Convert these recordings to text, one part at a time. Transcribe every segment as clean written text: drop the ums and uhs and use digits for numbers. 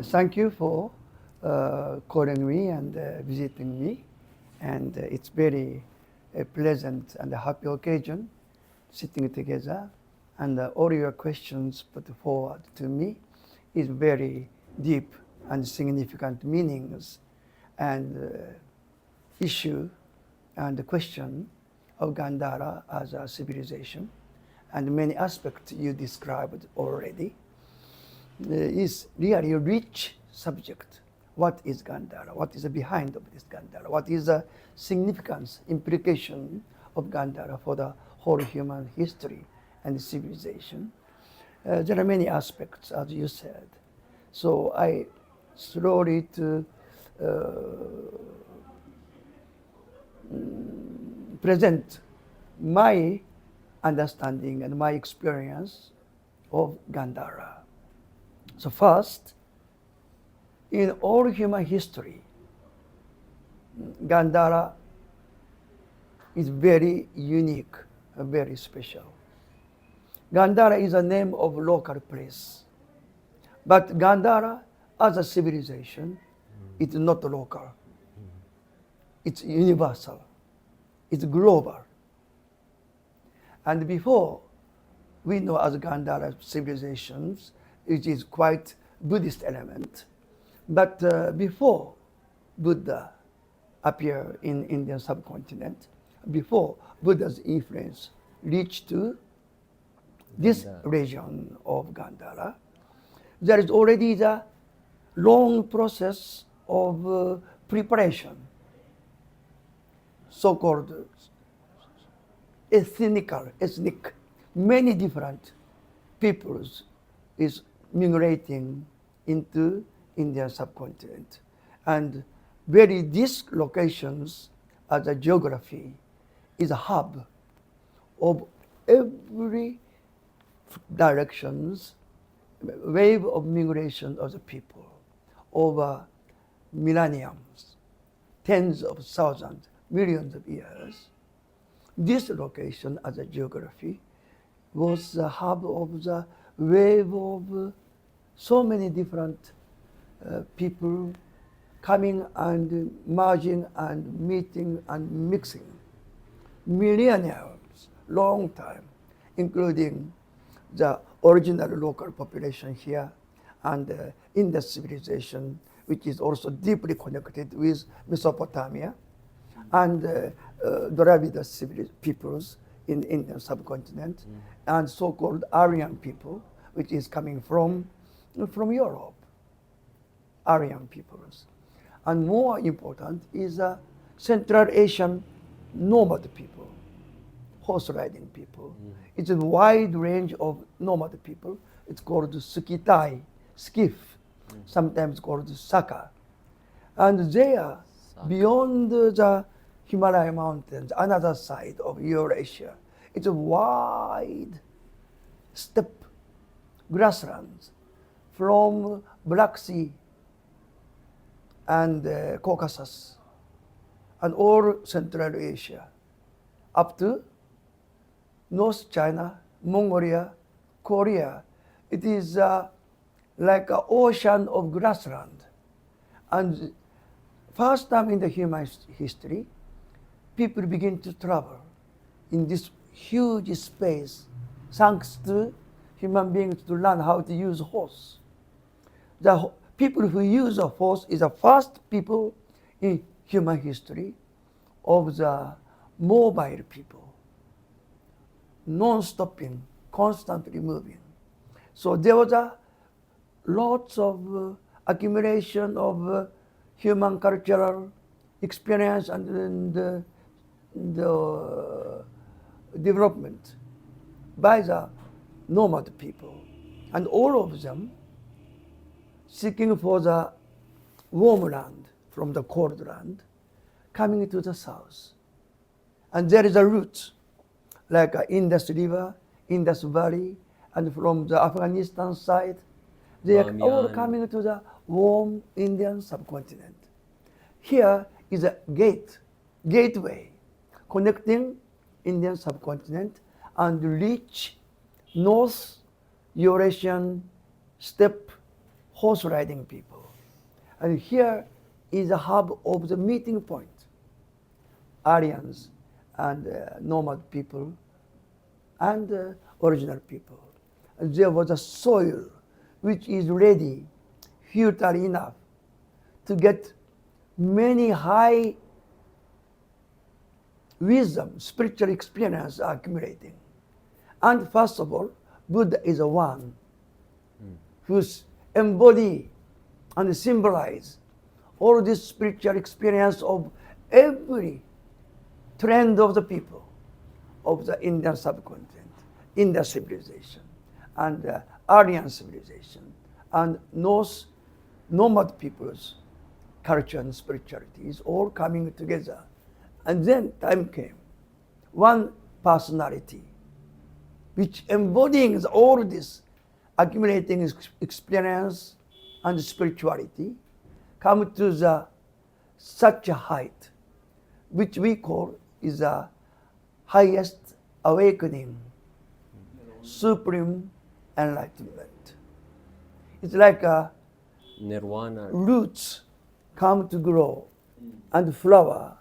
Thank you for calling me and visiting me. And it's very pleasant and a happy occasion sitting together. And all your questions put forward to me is very deep and significant meanings and issue and the question of Gandhara as a civilization and many aspects you described already is really a rich subject. What is Gandhara? What is the behind of this Gandhara? What is the significance, implication of Gandhara for the whole human history and civilization? There are many aspects, as you said. So I slowly to present my understanding and my experience of Gandhara. So first, in all human history, Gandhara is very unique, very special. Gandhara is a name of local place. But Gandhara as a civilization is not local. It's universal. It's global. And before, we know as Gandhara civilizations, it is quite Buddhist element. But before Buddha appeared in Indian subcontinent, before Buddha's influence reached to this region of Gandhara, there is already the long process of preparation, so-called ethnic, many different peoples is migrating into Indian subcontinent. And very these locations as a geography is a hub of every directions, wave of migration of the people over millenniums, tens of thousands, millions of years. This location as a geography was the hub of the wave of so many different people coming and merging and meeting and mixing. Millennia, long time, including the original local population here and Indus civilization, which is also deeply connected with Mesopotamia, and Dravidian peoples in Indian subcontinent, and so-called Aryan people, which is coming from Europe, Aryan peoples. And more important is Central Asian nomad people, horse riding people. It's a wide range of nomad people. It's called Skitai, skiff, sometimes called Saka. And they are beyond the Himalaya mountains, another side of Eurasia. It's a wide steppe, grasslands from Black Sea and Caucasus and all Central Asia up to North China, Mongolia, Korea. It is like an ocean of grassland. And first time in the human history, people begin to travel in this huge space thanks to human beings to learn how to use horse. The people who use a horse is the first people in human history of the mobile people, non-stopping, constantly moving. So there was a lots of accumulation of human cultural experience and the development by the nomad people, and all of them seeking for the warm land from the cold land, coming to the south. And there is a route, like Indus River, Indus Valley, and from the Afghanistan side, they are all coming to the warm Indian subcontinent. Here is a gateway, connecting Indian subcontinent and reach North Eurasian steppe horse riding people. And here is a hub of the meeting point. Aryans and nomad people and original people. And there was a soil which is ready, fertile enough to get many high wisdom, spiritual experience accumulating. And first of all, Buddha is the one who's embody and symbolize all this spiritual experience of every trend of the people of the Indian subcontinent, Indian civilization, and Aryan civilization, and North nomad peoples' culture and spirituality is all coming together. And then time came, one personality, which embodying all this accumulating experience and spirituality, come to the such a height, which we call is the highest awakening, supreme enlightenment. It's like a Nirvana. Roots come to grow and flower.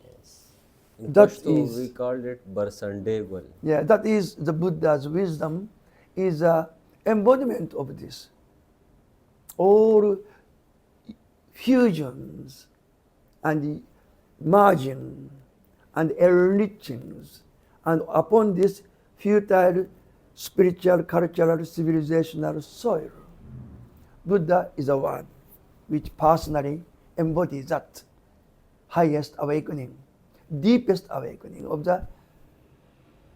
Yes. In That Pashto, is- we called it Barsandeval. Yeah, that is the Buddha's wisdom, is a embodiment of this. All fusions and merging and enrichings, and upon this futile spiritual, cultural, civilizational soil, Buddha is the one which personally embodies that highest awakening, deepest awakening of the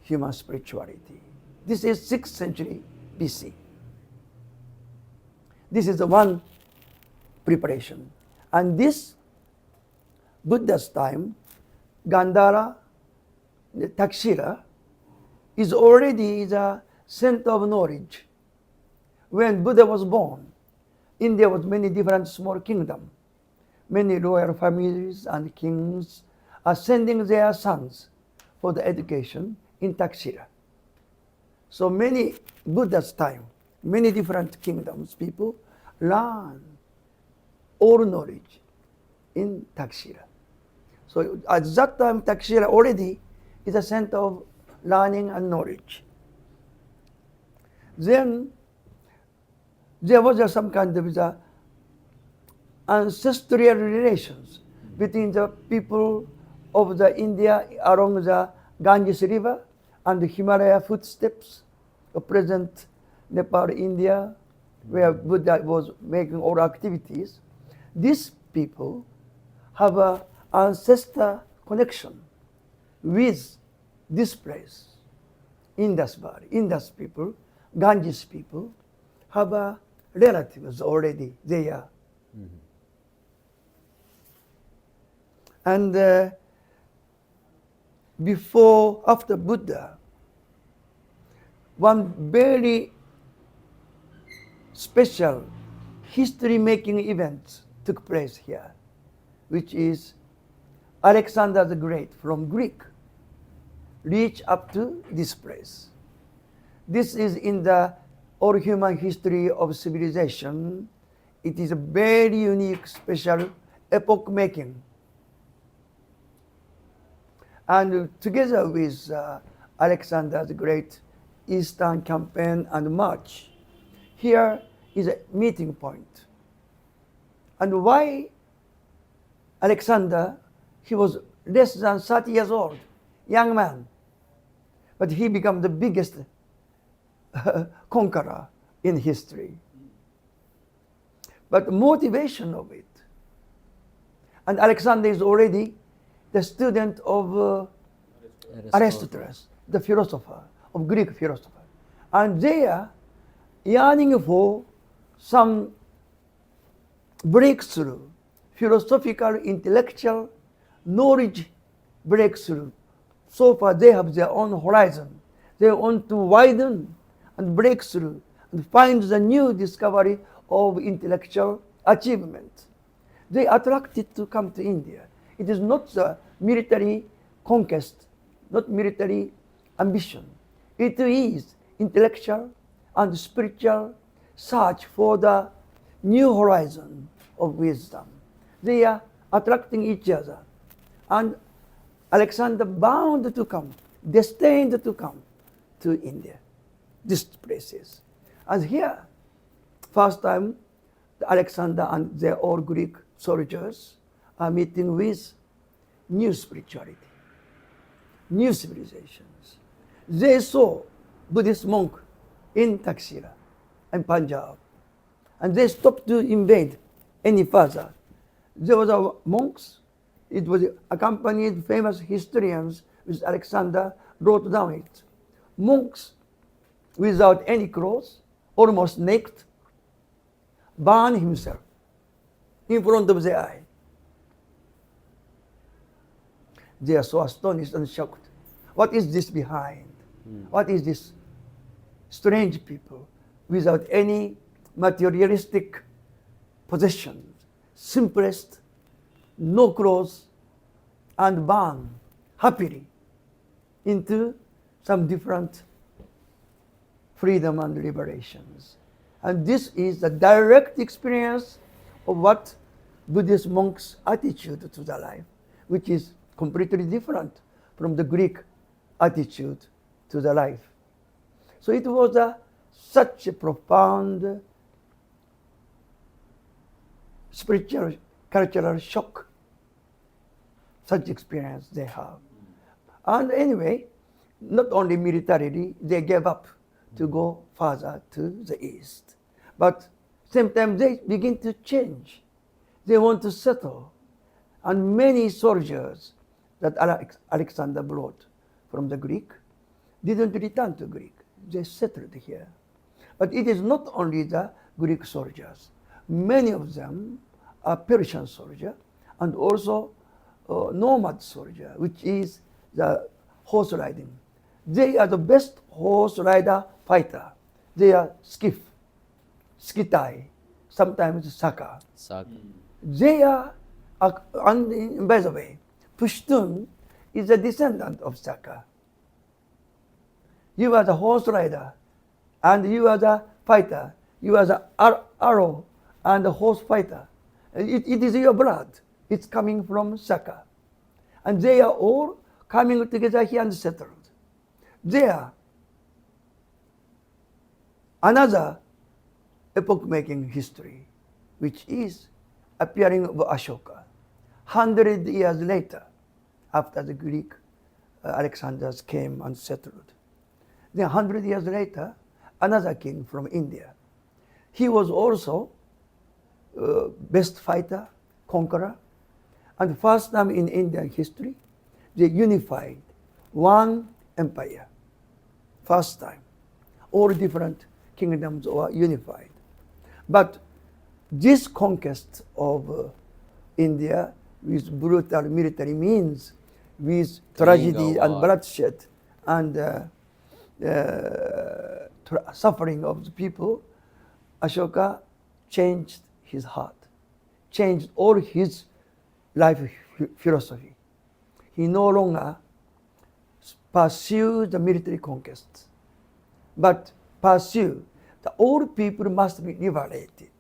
human spirituality. This is 6th century BC. This is the one preparation. And this Buddha's time, Gandhara, the Takshila, is already the center of knowledge. When Buddha was born, India was many different small kingdoms. Many royal families and kings are sending their sons for the education in Takshila. So many, Buddha's time, many different kingdoms, people learn all knowledge in Takshila. So at that time, Takshila already is a center of learning and knowledge. Then there was some kind of the ancestral relations between the people of the India along the Ganges River and the Himalaya footsteps of present Nepal, India, where Buddha was making all activities. These people have an ancestor connection with this place, Indus Valley. Indus people, Ganges people, have relatives already there. And after Buddha, one very special history-making event took place here, which is Alexander the Great from Greek reached up to this place. This is in the all human history of civilization. It is a very unique, special, epoch-making. And together with Alexander the Great Eastern campaign and march, here is a meeting point. And why Alexander? He was less than 30 years old, young man, but he became the biggest conqueror in history. But motivation of it, and Alexander is already the student of Aristotle, the philosopher, of Greek philosopher. And they are yearning for some breakthrough, philosophical, intellectual, knowledge breakthrough. So far they have their own horizon. They want to widen and break through and find the new discovery of intellectual achievement. They are attracted to come to India. It is not the military conquest, not military ambition. It is intellectual and spiritual search for the new horizon of wisdom. They are attracting each other. And Alexander bound to come, destined to come to India, these places. And here, first time, Alexander and their all Greek soldiers are meeting with new spirituality, new civilizations. They saw Buddhist monk in Taxila and Punjab, and they stopped to invade any further. There was a monks. It was accompanied famous historians with Alexander wrote down it. Monks without any clothes, almost naked, burn himself in front of their eye. They are so astonished and shocked. What is this behind? What is this strange people without any materialistic possessions, simplest, no clothes, and burn happily into some different freedom and liberations. And this is the direct experience of what Buddhist monks' attitude to the life, which is completely different from the Greek attitude to the life. So it was such a profound spiritual, cultural shock, such experience they have. And anyway, not only militarily, they gave up to go further to the east. But same time, they begin to change. They want to settle. And many soldiers that Alexander brought from the Greek didn't return to Greek. They settled here. But it is not only the Greek soldiers. Many of them are Persian soldiers and also nomad soldier, which is the horse riding. They are the best horse rider fighter. They are skiff, skitai, sometimes saka. They are, and by the way, Pashtun is a descendant of Saka. You are the horse rider, and you are the fighter. You are the arrow and the horse fighter. It is your blood. It's coming from Saka. And they are all coming together here and settled. There, another epoch-making history, which is appearing of Ashoka. 100 years later, after the Greek Alexanders came and settled. Then 100 years later, another king from India. He was also best fighter, conqueror, and first time in Indian history, they unified one empire. First time. All different kingdoms were unified. But this conquest of India with brutal military means, with tragedy and bloodshed and suffering of the people, Ashoka changed his heart, changed all his life philosophy. He no longer pursued the military conquests, but pursued that all people must be liberated.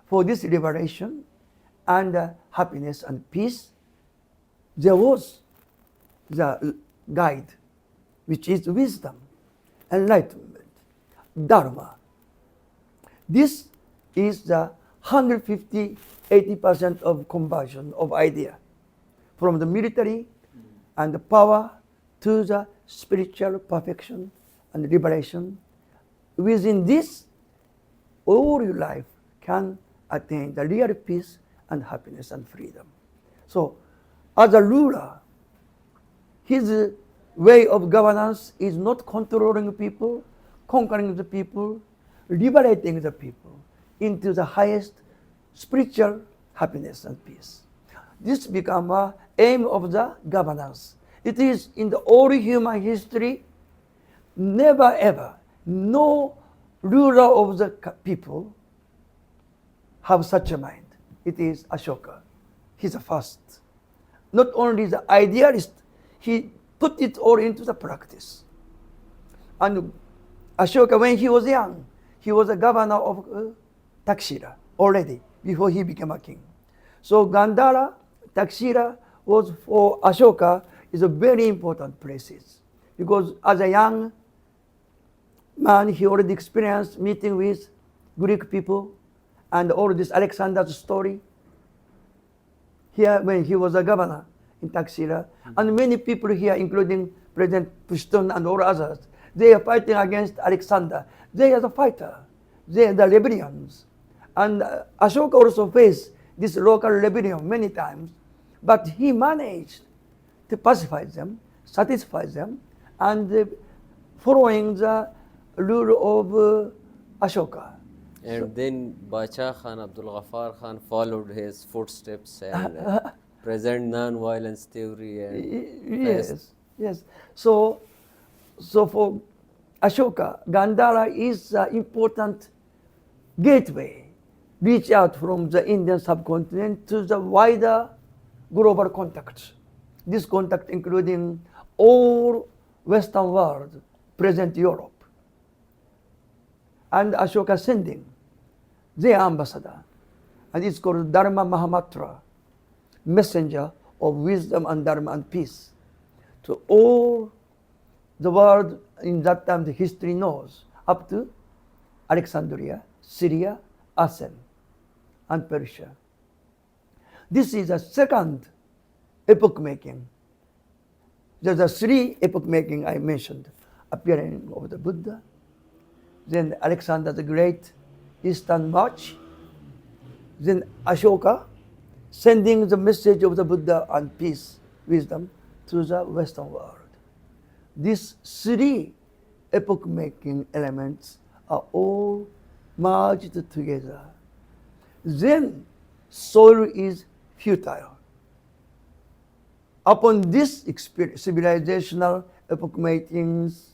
For this liberation and happiness and peace, there was the guide, which is wisdom, enlightenment, dharma. This is the 150-80% of conversion of idea from the military and the power to the spiritual perfection and liberation. Within this, all your life can attain the real peace and happiness and freedom. So, as a ruler, his way of governance is not controlling people, conquering the people, liberating the people into the highest spiritual happiness and peace. This becomes an aim of the governance. It is in the all human history, never ever, no ruler of the people have such a mind. It is Ashoka. He's the first. Not only the idealist, he put it all into the practice. And Ashoka, when he was young, he was a governor of Taxila. already before he became a king. So Gandhara, Takshila was for Ashoka is a very important places because as a young man he already experienced meeting with Greek people and all this Alexander's story here when he was a governor in Takshila. And many people here, including President Pashtun and all others, they are fighting against Alexander. They are the fighter. They are the rebellions. And Ashoka also faced this local rebellion many times, but he managed to pacify them, satisfy them, and following the rule of Ashoka. And then Bacha Khan, Abdul Ghaffar Khan followed his footsteps and present non-violence theory and Yes. So for Ashoka, Gandhara is an important gateway, reach out from the Indian subcontinent to the wider global contact. This contact including all Western world, present Europe. And Ashoka sending their ambassador, and it's called Dharma Mahamatra, messenger of wisdom and dharma and peace, to all the world in that time the history knows, up to Alexandria, Syria, Athens, and Persia. This is a second epoch making. There's a three epoch making I mentioned: appearing of the Buddha, then Alexander the Great Eastern March, then Ashoka sending the message of the Buddha and peace, wisdom to the Western world. These three epoch-making elements are all merged together. Then soul is futile. Upon this civilizational epoch-makings,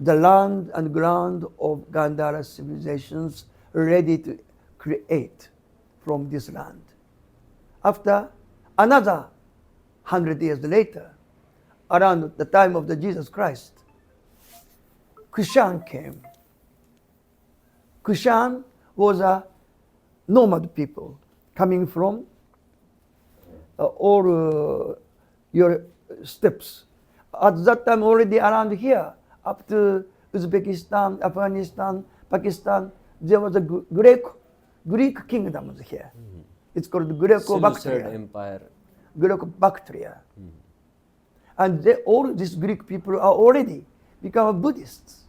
the land and ground of Gandhara civilizations ready to create from this land. After another 100 years later, around the time of the Jesus Christ, Kushan came. Kushan was a nomad people coming from all your steppes. At that time already around here, up to Uzbekistan, Afghanistan, Pakistan, there was a Greek kingdom here. Mm-hmm. It's called Greco-Bactria. Empire. Greco-Bactria. Mm-hmm. And all these Greek people are already become Buddhists.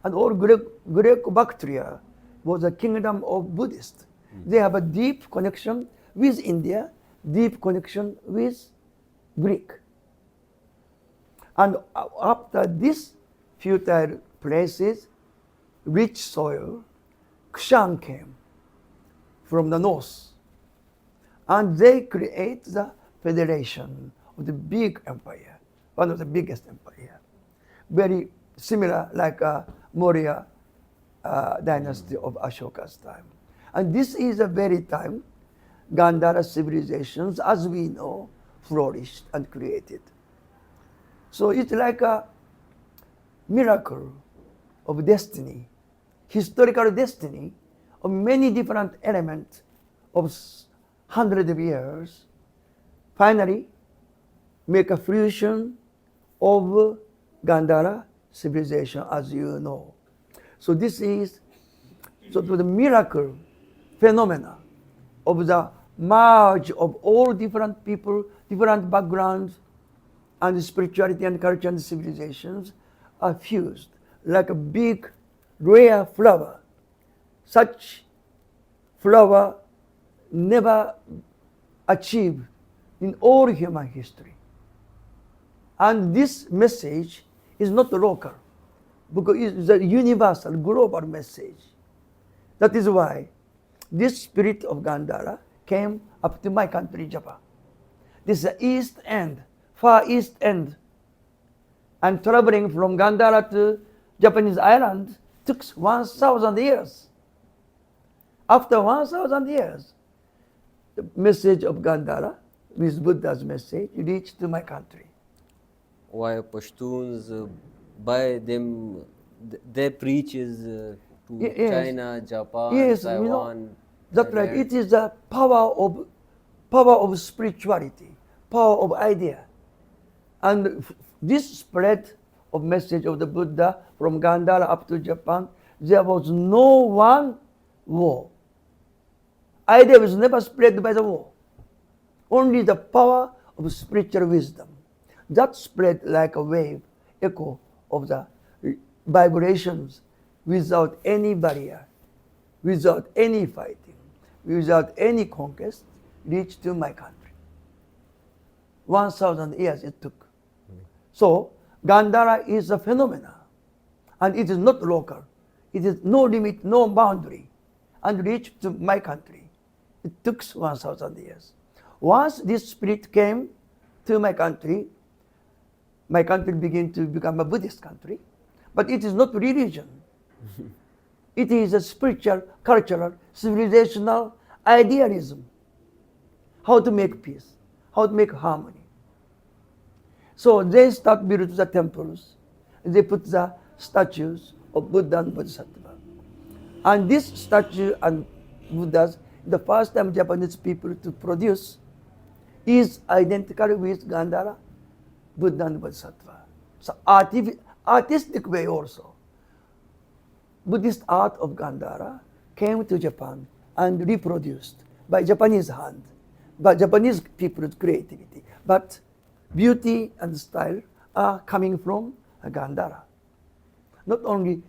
And all Greco-Bactria was a kingdom of Buddhists. Mm-hmm. They have a deep connection with India, deep connection with Greek. And after this futile places, rich soil, Kushan came from the north. And they create the federation of the big empire, one of the biggest empire. Very similar like Maurya dynasty of Ashoka's time. And this is the very time Gandhara civilizations, as we know, flourished and created. So it's like a miracle of destiny, historical destiny of many different elements of hundreds of years, finally make a fusion of Gandhara civilization, as you know. So this is the miracle phenomena of the merge of all different people, different backgrounds, and spirituality and culture and civilizations are fused like a big rare flower. Such flower never achieved in all human history. And this message is not local, because it's a universal, global message. That is why this spirit of Gandhara came up to my country, Japan. This is the east end, far east end. And traveling from Gandhara to Japanese island took 1,000 years. After 1,000 years, the message of Gandhara, with Buddha's message, reached to my country. Why Pashtuns, by them, their preach is to Yes. China, Japan, Yes, Taiwan. that's right. Thailand. It is the power of spirituality, power of idea. And this spread of message of the Buddha from Gandhara up to Japan, there was no one war. Idea was never spread by the war. Only the power of spiritual wisdom. That spread like a wave, echo of the vibrations without any barrier, without any fighting, without any conquest, reached to my country. 1,000 years it took. So, Gandhara is a phenomenon, and it is not local. It is no limit, no boundary, and reached to my country. It took 1,000 years. Once this spirit came to my country began to become a Buddhist country, but it is not religion. It is a spiritual, cultural, civilizational idealism. How to make peace, how to make harmony. So they start building the temples. They put the statues of Buddha and Bodhisattva. And this statue and Buddhas, the first time Japanese people to produce, is identical with Gandhara, Buddha and Bodhisattva. So artistic way also. Buddhist art of Gandhara came to Japan and reproduced by Japanese hand, by Japanese people's creativity. But beauty and style are coming from Gandhara. Not only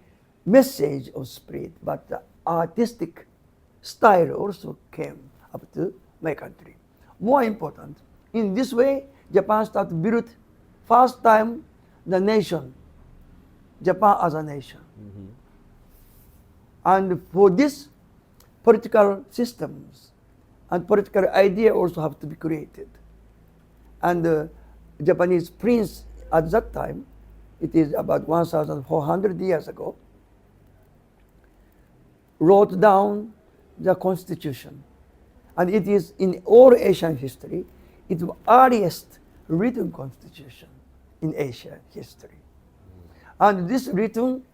message of spirit, but the artistic style also came up to my country. More important, in this way, Japan started build first time the nation, Japan as a nation. Mhm. And for this, political systems and political idea also have to be created. And the Japanese prince at that time, it is about 1,400 years ago, wrote down the constitution. And it is in all Asian history, it is the earliest written constitution in Asian history. And this written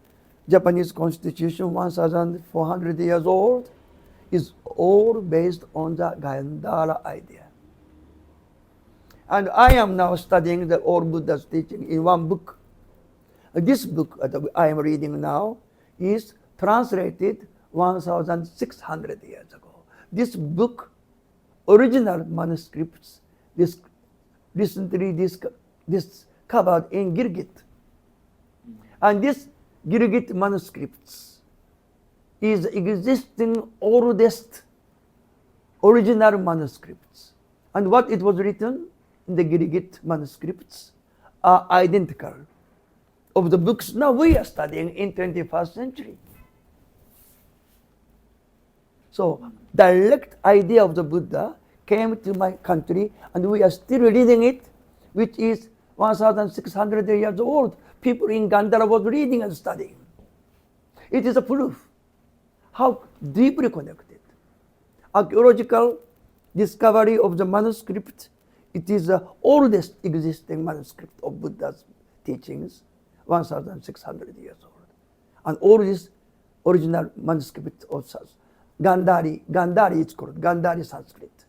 Japanese constitution, 1,400 years old, is all based on the Gandhara idea. And I am now studying the old Buddha's teaching in one book. This book that I am reading now is translated 1,600 years ago. This book, original manuscripts, recently discovered in Gilgit. And this Gilgit manuscripts is existing oldest original manuscripts. And what it was written in the Gilgit manuscripts are identical of the books now we are studying in 21st century. So direct idea of the Buddha came to my country and we are still reading it, which is 1,600 years old. People in Gandhara was reading and studying. It is a proof how deeply connected. Archaeological discovery of the manuscript, it is the oldest existing manuscript of Buddha's teachings, 1,600 years old. And all this original manuscript of Gandhari it's called, Gandhari Sanskrit,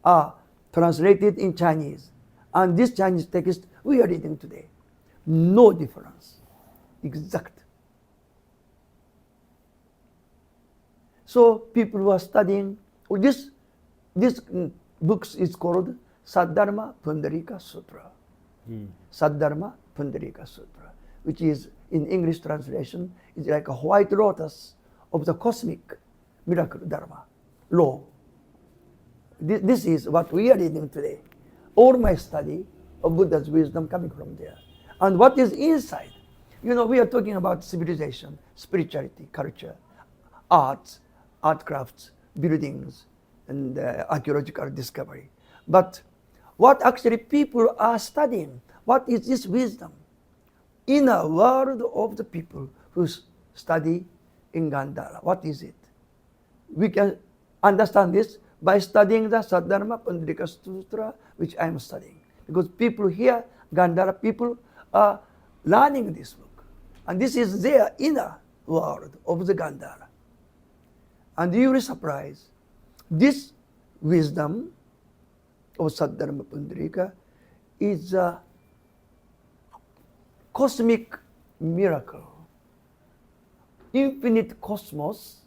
are translated in Chinese. And this Chinese text we are reading today, no difference, exact. So people who are studying, this book is called Saddharma Pundarika Sutra. Saddharma Pundarika Sutra, which is in English translation, is like a white lotus of the cosmic miracle dharma, law. This is what we are reading today. All my study of Buddha's wisdom coming from there. And what is inside? We are talking about civilization, spirituality, culture, arts, art crafts, buildings, and archaeological discovery. But what actually people are studying, what is this wisdom? Inner world of the people who study in Gandhara, what is it? We can understand this by studying the Saddharma Pundarika Sutra, which I am studying. Because people here, Gandhara people, are learning this book. And this is their inner world of the Gandhara. And you will be surprised. This wisdom of Saddharma Pundrika is a cosmic miracle. Infinite cosmos